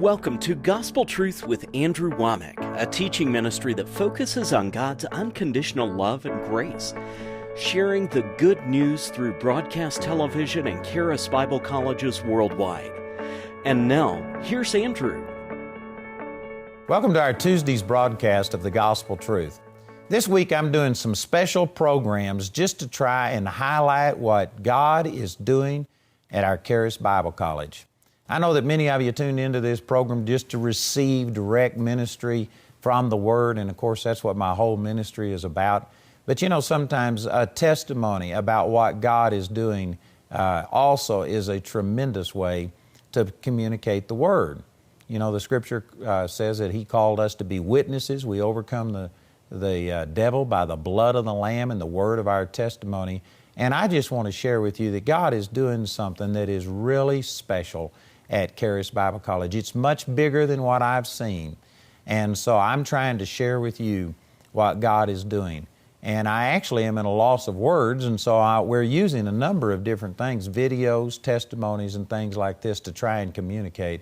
Welcome to Gospel Truth with Andrew Wommack, a teaching ministry that focuses on God's unconditional love and grace, sharing the good news through broadcast television and Charis Bible colleges worldwide. And now, here's Andrew. Welcome to our Tuesday's broadcast of the Gospel Truth. This week I'm doing some special programs just to try and highlight what God is doing at our Charis Bible College. I know that many of you tuned into this program just to receive direct ministry from the Word, and of course that's what my whole ministry is about. But you know, sometimes a testimony about what God is doing also is a tremendous way to communicate the Word. You know, the Scripture says that He called us to be witnesses. We overcome the devil by the blood of the Lamb and the word of our testimony. And I just want to share with you that God is doing something that is really special at Charis Bible College. It's much bigger than what I've seen. And so I'm trying to share with you what God is doing. And I actually am in a loss of words, and so we're using a number of different things, videos, testimonies, and things like this to try and communicate.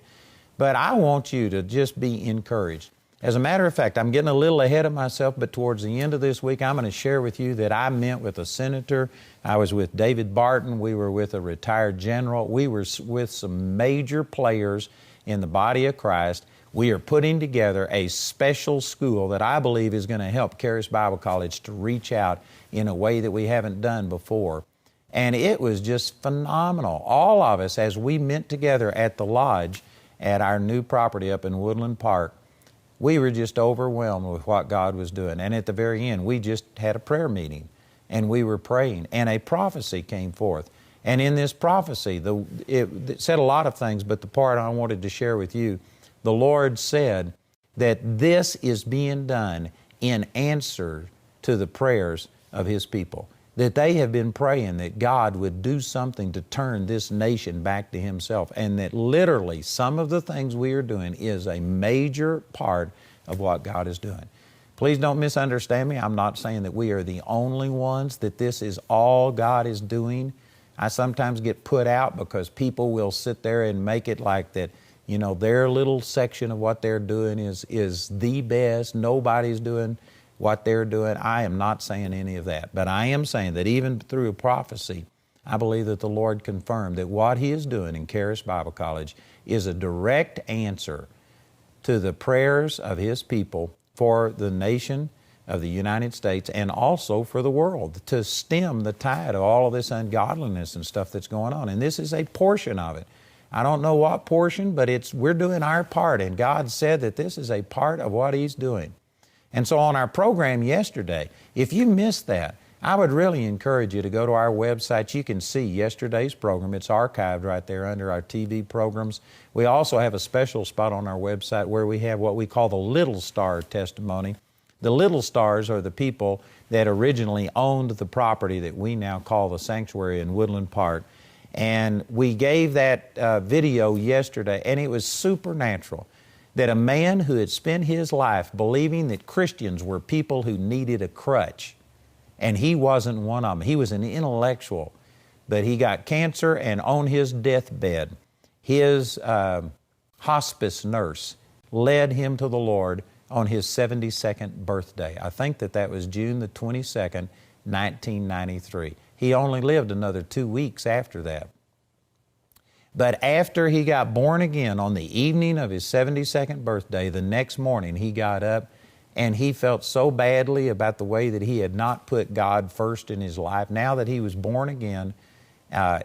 But I want you to just be encouraged. As a matter of fact, I'm getting a little ahead of myself, but towards the end of this week, I'm going to share with you that I met with a senator. I was with David Barton. We were with a retired general. We were with some major players in the body of Christ. We are putting together a special school that I believe is going to help Charis Bible College to reach out in a way that we haven't done before. And it was just phenomenal. All of us, as we met together at the lodge at our new property up in Woodland Park, we were just overwhelmed with what God was doing. And at the very end, we just had a prayer meeting, and we were praying, and a prophecy came forth. And in this prophecy, it said a lot of things, but the part I wanted to share with you, the Lord said that this is being done in answer to the prayers of His people. That they have been praying that God would do something to turn this nation back to Himself, and that literally some of the things we are doing is a major part of what God is doing. Please don't misunderstand me. I'm not saying that we are the only ones, that this is all God is doing. I sometimes get put out because people will sit there and make it like that, you know, their little section of what they're doing is the best. Nobody's doing what they're doing. I am not saying any of that, but I am saying that even through a prophecy, I believe that the Lord confirmed that what He is doing in Charis Bible College is a direct answer to the prayers of His people for the nation of the United States and also for the world, to stem the tide of all of this ungodliness and stuff that's going on. And this is a portion of it. I don't know what portion, but we're doing our part, and God said that this is a part of what He's doing. And so on our program yesterday, if you missed that, I would really encourage you to go to our website. You can see yesterday's program. It's archived right there under our TV programs. We also have a special spot on our website where we have what we call the Little Star testimony. The Little Stars are the people that originally owned the property that we now call the sanctuary in Woodland Park. And we gave that video yesterday, and it was supernatural. That a man who had spent his life believing that Christians were people who needed a crutch, and he wasn't one of them. He was an intellectual, but he got cancer, and on his deathbed, his hospice nurse led him to the Lord on his 72nd birthday. I think that was June the 22nd, 1993. He only lived another 2 weeks after that. But after he got born again on the evening of his 72nd birthday, the next morning he got up and he felt so badly about the way that he had not put God first in his life. Now that he was born again,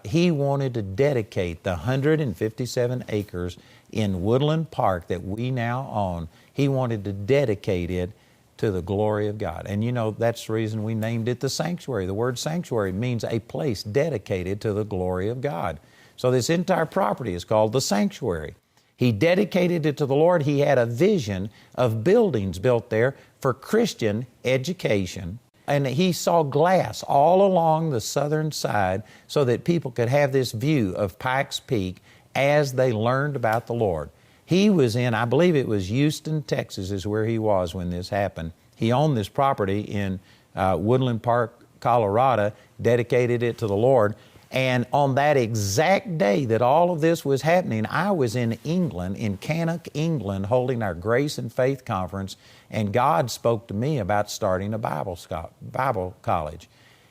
he wanted to dedicate the 157 acres in Woodland Park that we now own. He wanted to dedicate it to the glory of God. And you know, that's the reason we named it the sanctuary. The word sanctuary means a place dedicated to the glory of God. So this entire property is called the sanctuary. He dedicated it to the Lord. He had a vision of buildings built there for Christian education. And he saw glass all along the southern side so that people could have this view of Pikes Peak as they learned about the Lord. He was in, I believe it was Houston, Texas is where he was when this happened. He owned this property in Woodland Park, Colorado, dedicated it to the Lord. And on that exact day that all of this was happening, I was in England, in Cannock, England, holding our Grace and Faith Conference, and God spoke to me about starting a Bible college.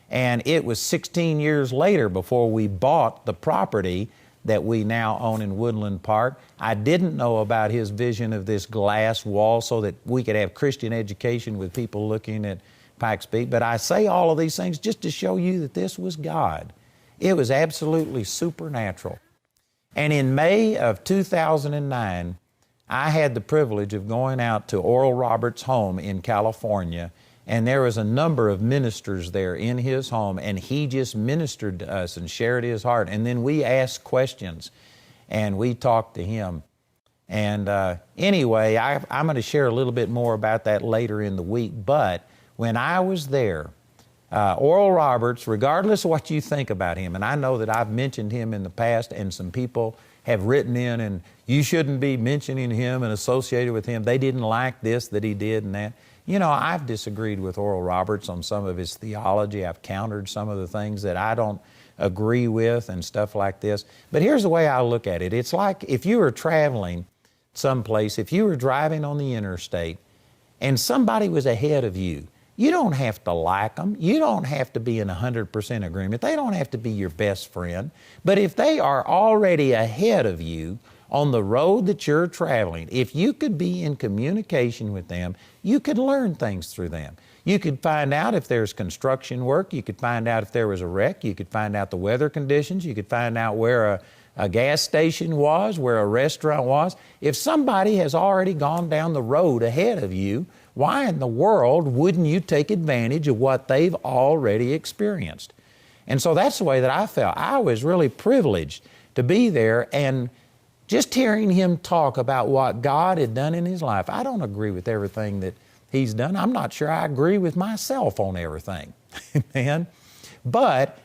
And it was 16 years later before we bought the property that we now own in Woodland Park. I didn't know about his vision of this glass wall so that we could have Christian education with people looking at Pikes Peak. But I say all of these things just to show you that this was God. It was absolutely supernatural. And in May of 2009, I had the privilege of going out to Oral Roberts' home in California, and there was a number of ministers there in his home, and he just ministered to us and shared his heart. And then we asked questions, and we talked to him. And anyway, I'm going to share a little bit more about that later in the week. But when I was there, Oral Roberts, regardless of what you think about him, and I know that I've mentioned him in the past, and some people have written in, and you shouldn't be mentioning him and associated with him. They didn't like this, that he did, and that. You know, I've disagreed with Oral Roberts on some of his theology. I've countered some of the things that I don't agree with and stuff like this. But here's the way I look at it. It's like if you were traveling someplace, if you were driving on the interstate and somebody was ahead of you, you don't have to like them. You don't have to be in 100% agreement. They don't have to be your best friend. But if they are already ahead of you on the road that you're traveling, if you could be in communication with them, you could learn things through them. You could find out if there's construction work. You could find out if there was a wreck. You could find out the weather conditions. You could find out where a gas station was, where a restaurant was. If somebody has already gone down the road ahead of you, why in the world wouldn't you take advantage of what they've already experienced? And so that's the way that I felt. I was really privileged to be there, and just hearing him talk about what God had done in his life. I don't agree with everything that he's done. I'm not sure I agree with myself on everything. Amen. But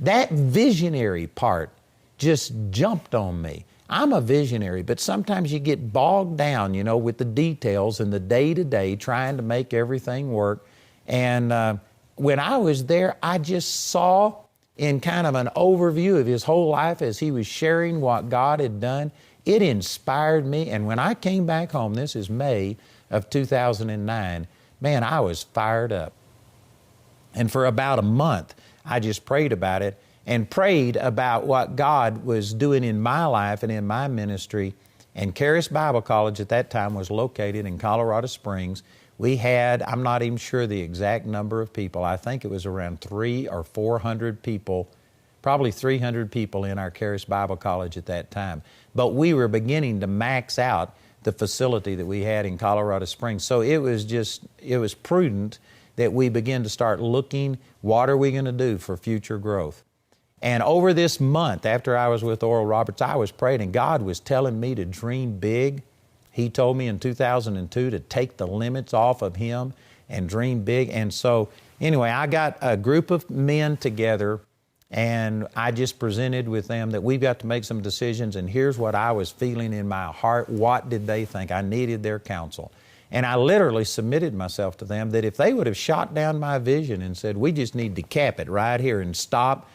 that visionary part just jumped on me. I'm a visionary, but sometimes you get bogged down, you know, with the details and the day-to-day trying to make everything work. And when I was there, I just saw in kind of an overview of his whole life as he was sharing what God had done. It inspired me. And when I came back home, this is May of 2009, man, I was fired up. And for about a month, I just prayed about it and prayed about what God was doing in my life and in my ministry. And Charis Bible College at that time was located in Colorado Springs. We had, I'm not even sure the exact number of people. I think it was around 300 or 400 people, probably 300 people in our Charis Bible College at that time. But we were beginning to max out the facility that we had in Colorado Springs. So it was prudent that we begin to start looking, what are we going to do for future growth? And over this month, after I was with Oral Roberts, I was praying, and God was telling me to dream big. He told me in 2002 to take the limits off of him and dream big. And so, anyway, I got a group of men together, and I just presented with them that we've got to make some decisions, and here's what I was feeling in my heart. What did they think? I needed their counsel. And I literally submitted myself to them that if they would have shot down my vision and said, we just need to cap it right here and stop,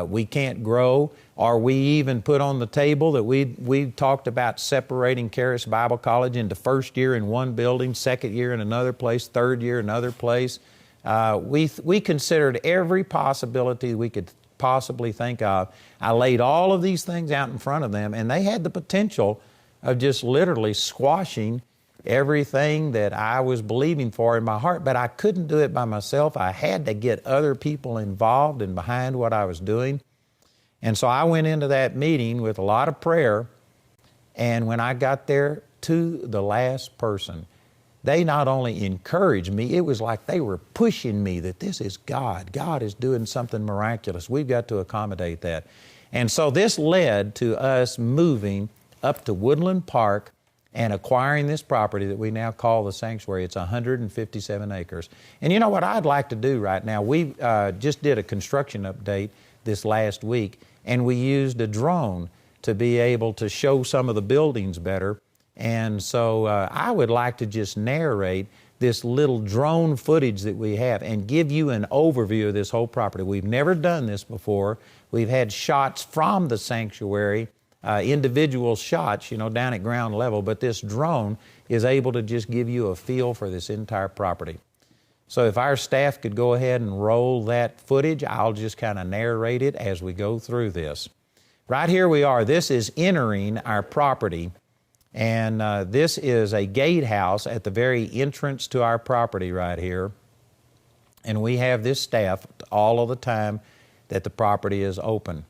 we can't grow, or we even put on the table that we talked about separating Charis Bible College into first year in one building, second year in another place, third year in another place. We considered every possibility we could possibly think of. I laid all of these things out in front of them, and they had the potential of just literally squashing everything that I was believing for in my heart, but I couldn't do it by myself. I had to get other people involved and behind what I was doing. And so I went into that meeting with a lot of prayer, and when I got there to the last person, they not only encouraged me, it was like they were pushing me that this is God. God is doing something miraculous. We've got to accommodate that. And so this led to us moving up to Woodland Park and acquiring this property that we now call the sanctuary. It's 157 acres. And you know what I'd like to do right now? We just did a construction update this last week, and we used a drone to be able to show some of the buildings better. And so I would like to just narrate this little drone footage that we have and give you an overview of this whole property. We've never done this before. We've had shots from the sanctuary, individual shots, down at ground level, but this drone is able to just give you a feel for this entire property. So if our staff could go ahead and roll that footage, I'll just kind of narrate it as we go through this. Right here we are. This is entering our property, and this is a gatehouse at the very entrance to our property right here. And we have this staff all of the time that the property is open.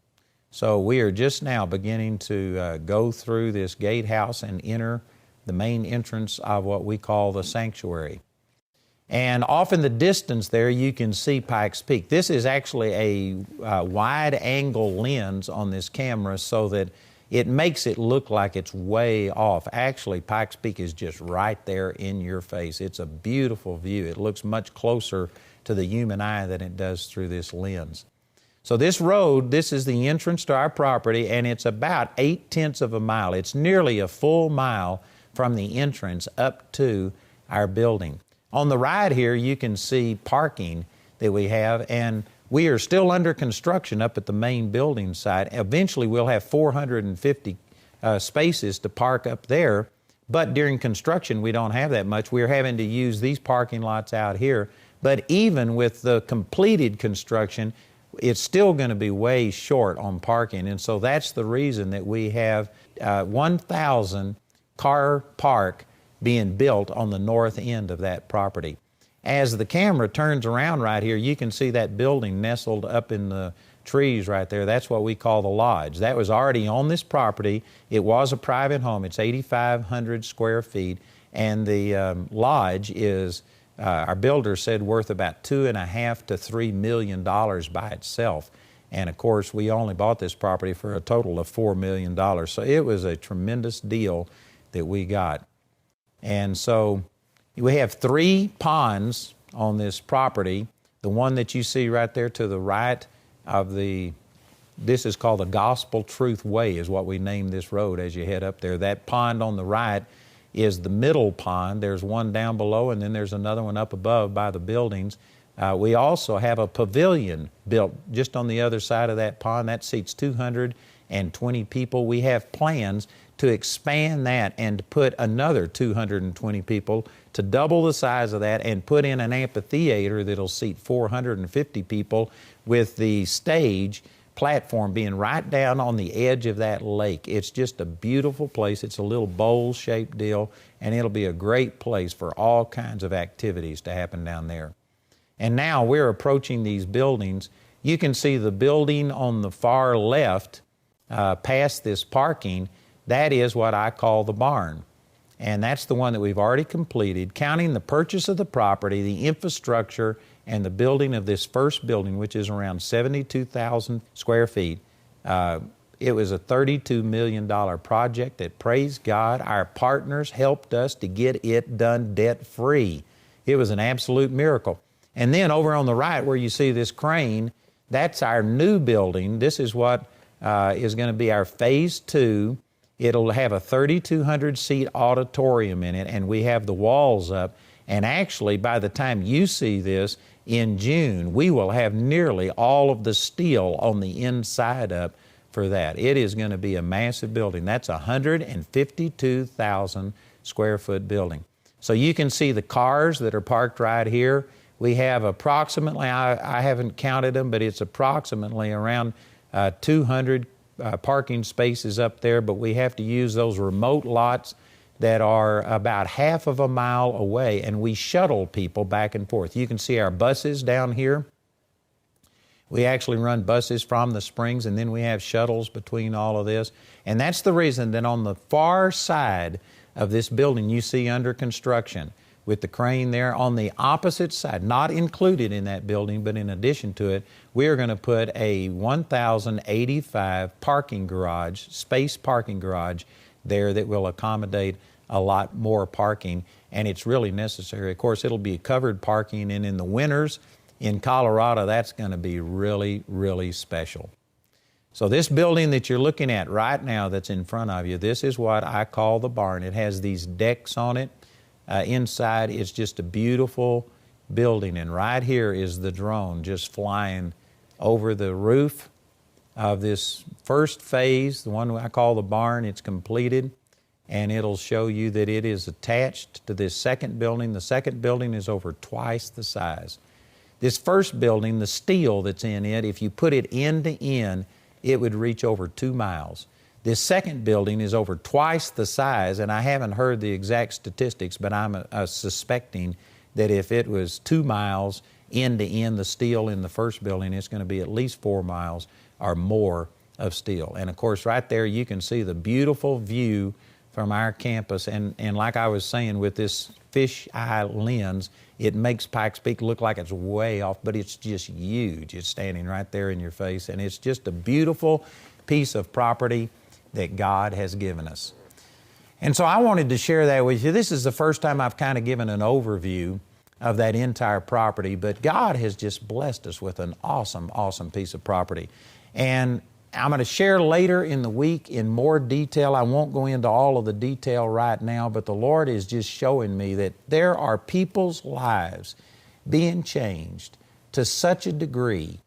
So we are just now beginning to go through this gatehouse and enter the main entrance of what we call the sanctuary. And off in the distance there, you can see Pikes Peak. This is actually a wide-angle lens on this camera so that it makes it look like it's way off. Actually, Pikes Peak is just right there in your face. It's a beautiful view. It looks much closer to the human eye than it does through this lens. So this road, this is the entrance to our property, and it's about 0.8 of a mile. It's nearly a full mile from the entrance up to our building. On the right here, you can see parking that we have, and we are still under construction up at the main building site. Eventually, we'll have 450 spaces to park up there, but during construction, we don't have that much. We're having to use these parking lots out here, but even with the completed construction, it's still going to be way short on parking, and so that's the reason that we have 1,000 car park being built on the north end of that property. As the camera turns around right here, you can see that building nestled up in the trees right there. That's what we call the lodge. That was already on this property. It was a private home. It's 8,500 square feet, and the lodge is, our builder said, worth about $2.5 to $3 million by itself. And of course, we only bought this property for a total of $4 million. So it was a tremendous deal that we got. And so we have 3 ponds on this property. The one that you see right there to the right of this is called the Gospel Truth Way, is what we named this road as you head up there. That pond on the right is the middle pond. There's one down below, and then there's another one up above by the buildings. We also have a pavilion built just on the other side of that pond. That seats 220 people. We have plans to expand that and to put another 220 people, to double the size of that, and put in an amphitheater that'll seat 450 people, with the stage platform being right down on the edge of that lake. It's just a beautiful place. It's a little bowl-shaped deal, and it'll be a great place for all kinds of activities to happen down there. And now we're approaching these buildings. You can see the building on the far left, past this parking. That is what I call the barn. And that's the one that we've already completed, counting the purchase of the property, the infrastructure, and the building of this first building, which is around 72,000 square feet. It was a $32 million project that, praise God, our partners helped us to get it done debt-free. It was an absolute miracle. And then over on the right where you see this crane, that's our new building. This is what is going to be our phase 2. It'll have a 3,200-seat auditorium in it, and we have the walls up. And actually, by the time you see this in June, we will have nearly all of the steel on the inside up for that. It is going to be a massive building. That's a 152,000 square foot building. So you can see the cars that are parked right here. We have approximately, I haven't counted them, but it's approximately around 200 parking spaces up there, but we have to use those remote lots that are about half of a mile away, and we shuttle people back and forth. You can see our buses down here. We actually run buses from the Springs, and then we have shuttles between all of this. And that's the reason that on the far side of this building you see under construction, with the crane there, on the opposite side, not included in that building, but in addition to it, we are going to put a 1,085 parking garage, space parking garage there that will accommodate a lot more parking, and it's really necessary. Of course, it'll be covered parking, and in the winters in Colorado, that's going to be really, really special. So this building that you're looking at right now that's in front of you, this is what I call the barn. It has these decks on it. Inside, it's just a beautiful building, and right here is the drone just flying over the roof of this first phase, the one I call the barn. It's completed, and it'll show you that it is attached to this second building. The second building is over twice the size. This first building, the steel that's in it, if you put it end to end, it would reach over 2 miles. This second building is over twice the size, and I haven't heard the exact statistics, but I'm suspecting that if it was 2 miles end to end, the steel in the first building, it's going to be at least 4 miles or more of steel. And of course, right there you can see the beautiful view from our campus. And like I was saying, with this fisheye lens, it makes Pikes Peak look like it's way off, but it's just huge. It's standing right there in your face, and it's just a beautiful piece of property that God has given us. And so I wanted to share that with you. This is the first time I've kind of given an overview of that entire property, but God has just blessed us with an awesome, awesome piece of property. And I'm going to share later in the week in more detail. I won't go into all of the detail right now, but the Lord is just showing me that there are people's lives being changed to such a degree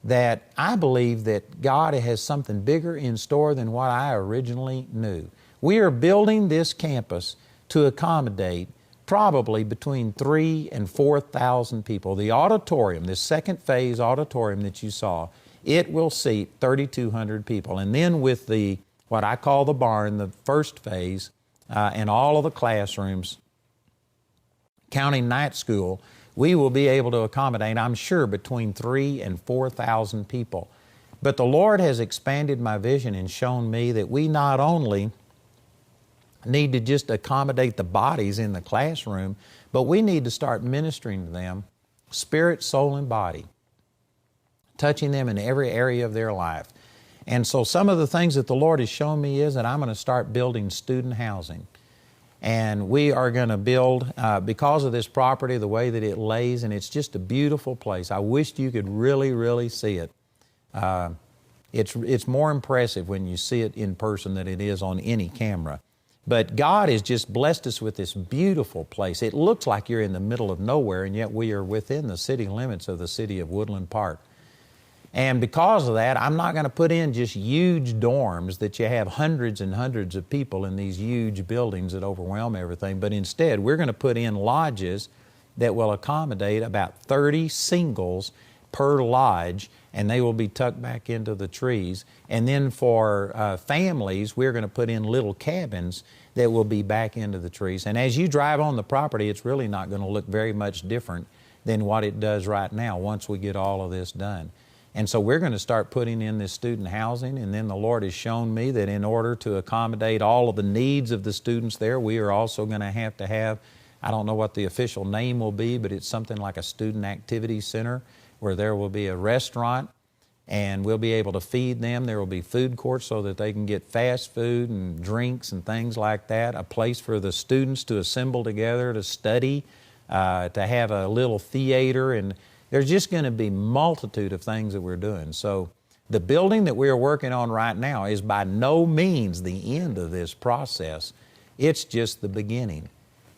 that I believe that God has something bigger in store than what I originally knew. We are building this campus to accommodate probably between 3,000 and 4,000 people. The auditorium, this second phase auditorium that you saw, it will seat 3,200 people. And then with the, what I call the barn, the first phase, and all of the classrooms, counting night school, we will be able to accommodate, I'm sure, between 3,000 and 4,000 people. But the Lord has expanded my vision and shown me that we not only need to just accommodate the bodies in the classroom, but we need to start ministering to them, spirit, soul, and body, touching them in every area of their life. And so some of the things that the Lord has shown me is that I'm going to start building student housing. And we are going to build, because of this property, the way that it lays, and it's just a beautiful place. I wished you could really, really see it. It's more impressive when you see it in person than it is on any camera. But God has just blessed us with this beautiful place. It looks like you're in the middle of nowhere, and yet we are within the city limits of the city of Woodland Park. And because of that, I'm not going to put in just huge dorms that you have hundreds and hundreds of people in these huge buildings that overwhelm everything, but instead we're going to put in lodges that will accommodate about 30 singles per lodge, and they will be tucked back into the trees. And then for families, we're going to put in little cabins that will be back into the trees. And as you drive on the property, it's really not going to look very much different than what it does right now once we get all of this done. And so we're going to start putting in this student housing, and then the Lord has shown me that in order to accommodate all of the needs of the students there, we are also going to have, I don't know what the official name will be, but it's something like a student activity center where there will be a restaurant and we'll be able to feed them. There will be food courts so that they can get fast food and drinks and things like that, a place for the students to assemble together to study, to have a little theater, and there's just going to be a multitude of things that we're doing. So the building that we're working on right now is by no means the end of this process. It's just the beginning.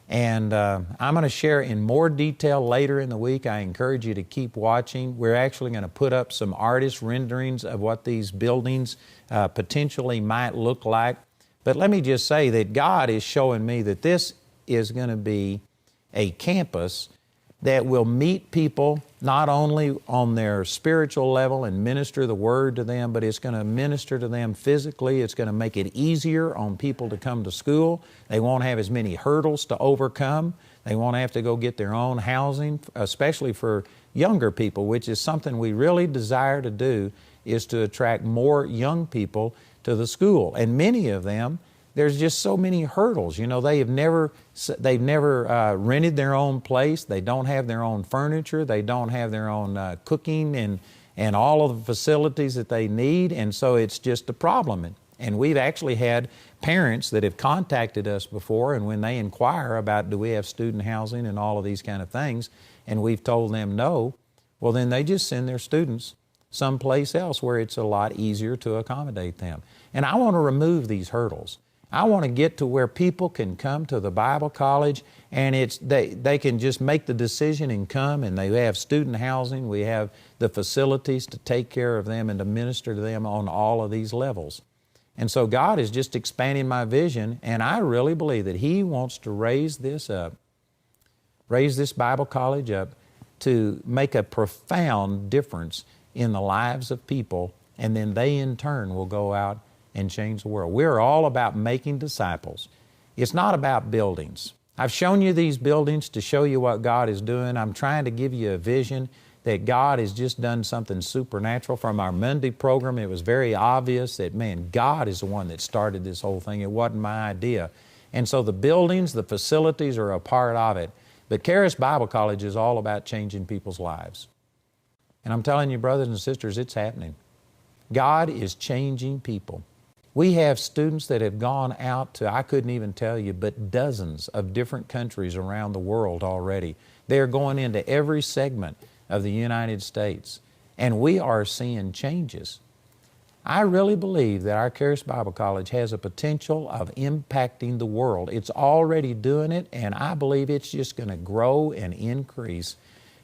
And I'm going to share in more detail later in the week. I encourage you to keep watching. We're actually going to put up some artist renderings of what these buildings potentially might look like. But let me just say that God is showing me that this is going to be a campus that will meet people not only on their spiritual level and minister the Word to them, but it's going to minister to them physically. It's going to make it easier on people to come to school. They won't have as many hurdles to overcome. They won't have to go get their own housing, especially for younger people, which is something we really desire to do, is to attract more young people to the school. And many of them, there's just so many hurdles. You know, they've never rented their own place. They don't have their own furniture. They don't have their own cooking and all of the facilities that they need. And so it's just a problem. And we've actually had parents that have contacted us before, and when they inquire about do we have student housing and all of these kind of things, and we've told them no, well, then they just send their students someplace else where it's a lot easier to accommodate them. And I want to remove these hurdles. I want to get to where people can come to the Bible college and they can just make the decision and come, and they have student housing. We have the facilities to take care of them and to minister to them on all of these levels. And so God is just expanding my vision, and I really believe that He wants to raise this Bible college up to make a profound difference in the lives of people, and then they in turn will go out and change the world. We're all about making disciples. It's not about buildings. I've shown you these buildings to show you what God is doing. I'm trying to give you a vision that God has just done something supernatural. From our Monday program, it was very obvious that, man, God is the one that started this whole thing. It wasn't my idea. And so the buildings, the facilities are a part of it. But Charis Bible College is all about changing people's lives. And I'm telling you, brothers and sisters, it's happening. God is changing people. We have students that have gone out to, I couldn't even tell you, but dozens of different countries around the world already. They're going into every segment of the United States, and we are seeing changes. I really believe that our Charis Bible College has a potential of impacting the world. It's already doing it, and I believe it's just going to grow and increase.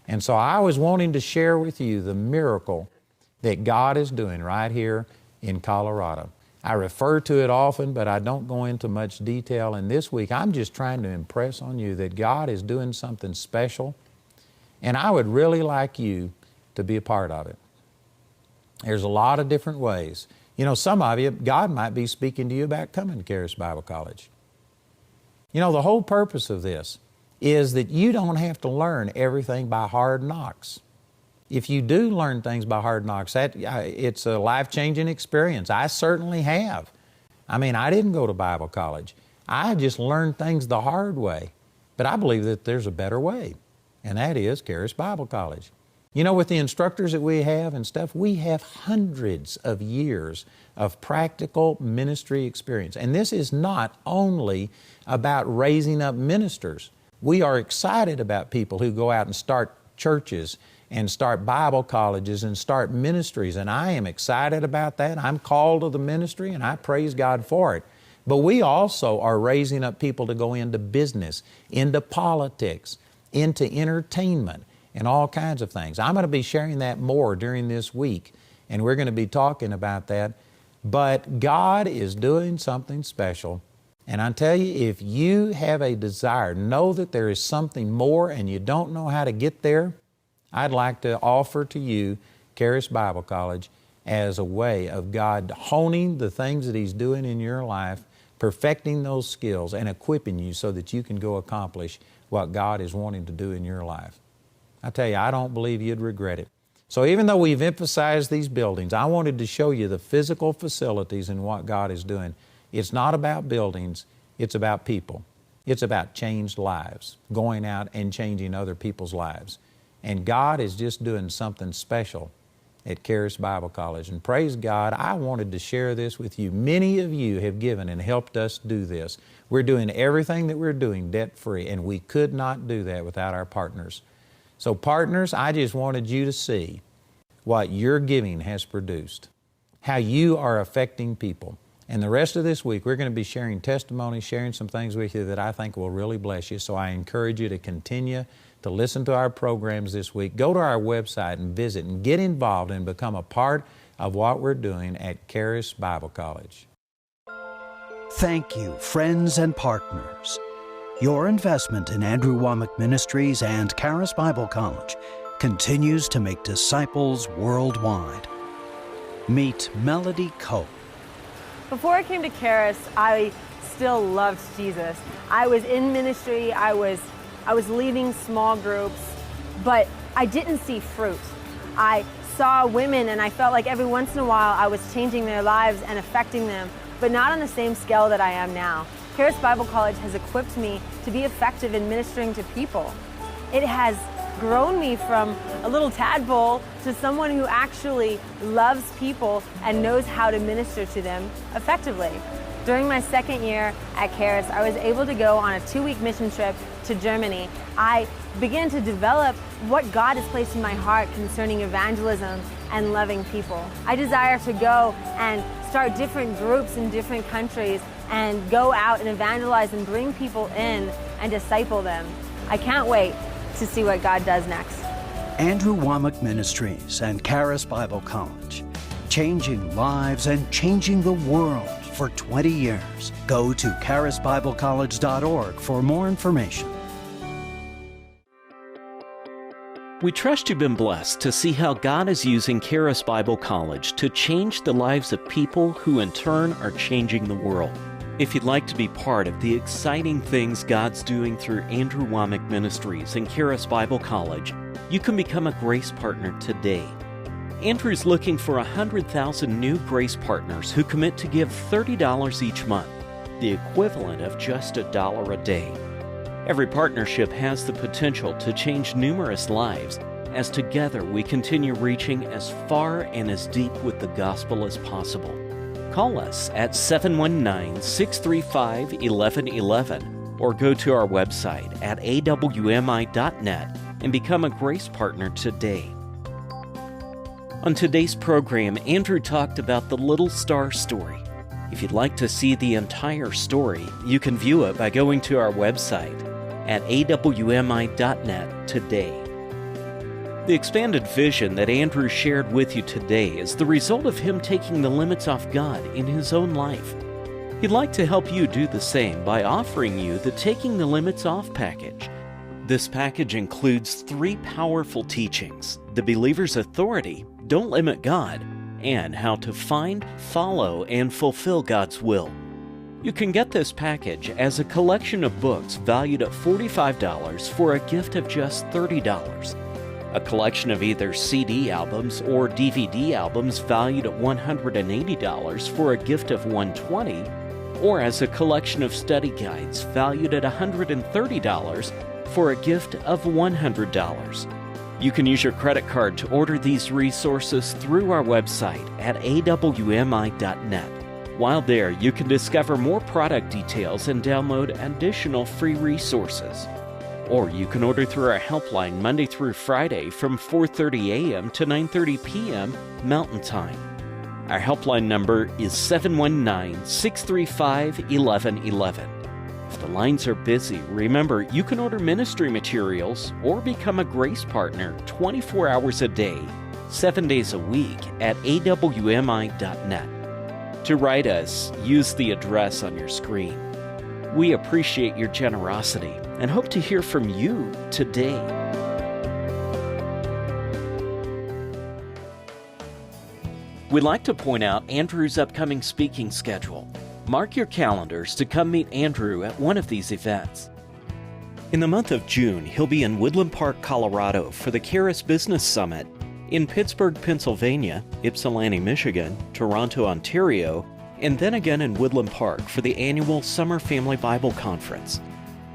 And so I was wanting to share with you the miracle that God is doing right here in Colorado. I refer to it often, but I don't go into much detail. And this week, I'm just trying to impress on you that God is doing something special, and I would really like you to be a part of it. There's a lot of different ways. You know, some of you, God might be speaking to you about coming to Charis Bible College. You know, the whole purpose of this is that you don't have to learn everything by hard knocks. If you do learn things by hard knocks, it's a life-changing experience. I certainly have. I mean, I didn't go to Bible college. I just learned things the hard way. But I believe that there's a better way, and that is Charis Bible College. You know, with the instructors that we have and stuff, we have hundreds of years of practical ministry experience. And this is not only about raising up ministers. We are excited about people who go out and start churches and start Bible colleges and start ministries. And I am excited about that. I'm called to the ministry, and I praise God for it. But we also are raising up people to go into business, into politics, into entertainment, and all kinds of things. I'm going to be sharing that more during this week, and we're going to be talking about that. But God is doing something special. And I tell you, if you have a desire, know that there is something more and you don't know how to get there, I'd like to offer to you Charis Bible College as a way of God honing the things that He's doing in your life, perfecting those skills, and equipping you so that you can go accomplish what God is wanting to do in your life. I tell you, I don't believe you'd regret it. So even though we've emphasized these buildings, I wanted to show you the physical facilities and what God is doing. It's not about buildings, it's about people. It's about changed lives, going out and changing other people's lives. And God is just doing something special at Charis Bible College. And praise God, I wanted to share this with you. Many of you have given and helped us do this. We're doing everything that we're doing debt-free, and we could not do that without our partners. So partners, I just wanted you to see what your giving has produced, how you are affecting people. And the rest of this week, we're going to be sharing testimonies, sharing some things with you that I think will really bless you. So I encourage you to continue to listen to our programs this week. Go to our website and visit and get involved and become a part of what we're doing at Charis Bible College. Thank you, friends and partners. Your investment in Andrew Wommack Ministries and Charis Bible College continues to make disciples worldwide. Meet Melody Coe. Before I came to Charis, I still loved Jesus. I was in ministry, I was leading small groups, but I didn't see fruit. I saw women and I felt like every once in a while I was changing their lives and affecting them, but not on the same scale that I am now. Charis Bible College has equipped me to be effective in ministering to people. It has grown me from a little tadpole to someone who actually loves people and knows how to minister to them effectively. During my second year at Charis, I was able to go on a 2-week mission trip to Germany. I began to develop what God has placed in my heart concerning evangelism and loving people. I desire to go and start different groups in different countries and go out and evangelize and bring people in and disciple them. I can't wait to see what God does next. Andrew Wommack Ministries and Charis Bible College, changing lives and changing the world for 20 years. Go to charisbiblecollege.org for more information. We trust you've been blessed to see how God is using Charis Bible College to change the lives of people who in turn are changing the world. If you'd like to be part of the exciting things God's doing through Andrew Wommack Ministries and Charis Bible College, you can become a Grace Partner today. Andrew's looking for 100,000 new Grace Partners who commit to give $30 each month, the equivalent of just $1 a day. Every partnership has the potential to change numerous lives as together we continue reaching as far and as deep with the gospel as possible. Call us at 719-635-1111 or go to our website at awmi.net and become a Grace Partner today. On today's program, Andrew talked about the Little Star story. If you'd like to see the entire story, you can view it by going to our website at awmi.net today. The expanded vision that Andrew shared with you today is the result of him taking the limits off God in his own life. He'd like to help you do the same by offering you the Taking the Limits Off package. This package includes 3 powerful teachings: the believer's authority, don't limit God, and how to find, follow, and fulfill God's will. You can get this package as a collection of books valued at $45 for a gift of just $30. A collection of either CD albums or DVD albums valued at $180 for a gift of $120, or as a collection of study guides valued at $130 for a gift of $100. You can use your credit card to order these resources through our website at awmi.net. While there, you can discover more product details and download additional free resources. Or you can order through our helpline Monday through Friday from 4:30 a.m. to 9:30 p.m. Mountain Time. Our helpline number is 719-635-1111. If the lines are busy, remember you can order ministry materials or become a Grace Partner 24 hours a day, 7 days a week at awmi.net. To write us, use the address on your screen. We appreciate your generosity and hope to hear from you today. We'd like to point out Andrew's upcoming speaking schedule. Mark your calendars to come meet Andrew at one of these events. In the month of June, he'll be in Woodland Park, Colorado for the Charis Business Summit, in Pittsburgh, Pennsylvania, Ypsilanti, Michigan, Toronto, Ontario, and then again in Woodland Park for the annual Summer Family Bible Conference.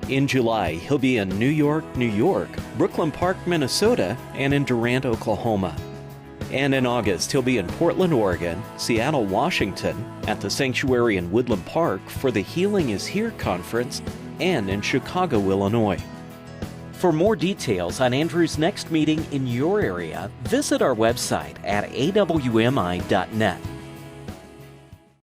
In July, he'll be in New York, New York, Brooklyn Park, Minnesota, and in Durant, Oklahoma. And in August, he'll be in Portland, Oregon, Seattle, Washington, at the Sanctuary in Woodland Park for the Healing is Here conference, and in Chicago, Illinois. For more details on Andrew's next meeting in your area, visit our website at awmi.net.